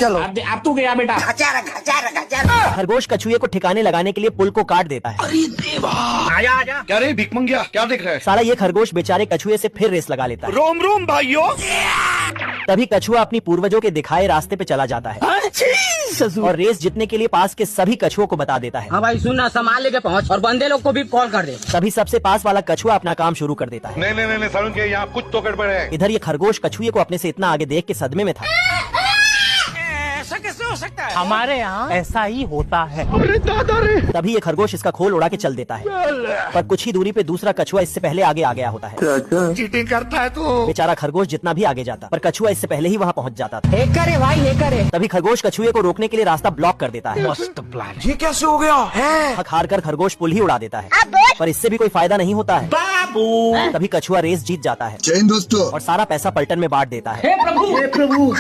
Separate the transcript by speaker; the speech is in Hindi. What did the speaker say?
Speaker 1: चलो
Speaker 2: अब तू गया बेटा।
Speaker 3: खरगोश कछुए को ठिकाने लगाने के लिए पुल को काट देता है।
Speaker 1: अरे देवा,
Speaker 2: आजा आजा।
Speaker 1: क्या रे भिख मंगिया, क्या देख रहा है?
Speaker 3: साला ये खरगोश बेचारे कछुए से फिर रेस लगा लेता है।
Speaker 1: रोम रोम भाइयों।
Speaker 3: तभी कछुआ अपनी पूर्वजों के दिखाए रास्ते पे चला जाता है और रेस जीतने के लिए पास के सभी कछुओं को बता देता है।
Speaker 4: हाँ भाई सुन ना, सामान लेके पहुँच और बंदे लोग को भी कॉल कर दे।
Speaker 3: तभी सबसे पास वाला कछुआ अपना काम शुरू कर देता है।
Speaker 1: नहीं सारुण के यहाँ कुछ तो गड़बड़ है।
Speaker 3: इधर ये खरगोश कछुए को अपने से इतना आगे देख के सदमे में था।
Speaker 2: ऐसा कैसे हो सकता है?
Speaker 5: हमारे यहाँ ऐसा ही होता है।
Speaker 1: अरे दादा रे।
Speaker 3: तभी ये खरगोश इसका खोल उड़ा के चल देता है, पर कुछ ही दूरी पे दूसरा कछुआ इससे पहले आगे आ गया होता है।
Speaker 1: चीटिंग करता है तू।
Speaker 3: बेचारा खरगोश जितना भी आगे जाता, पर कछुआ इससे पहले ही वहाँ पहुँच जाता था।
Speaker 4: एक करे भाई, एक करे।
Speaker 3: तभी खरगोश कछुए को रोकने के लिए रास्ता ब्लॉक कर देता है।
Speaker 5: मस्त प्लान।
Speaker 1: ये कैसे हो गया है?
Speaker 3: थक हार कर खरगोश पुल ही उड़ा देता है, पर इससे भी कोई फायदा नहीं होता है।
Speaker 2: बाबू।
Speaker 3: तभी कछुआ रेस जीत जाता है
Speaker 6: जय हिंद दोस्तों।
Speaker 3: और सारा पैसा पलटन में बांट देता है।
Speaker 2: हे प्रभु।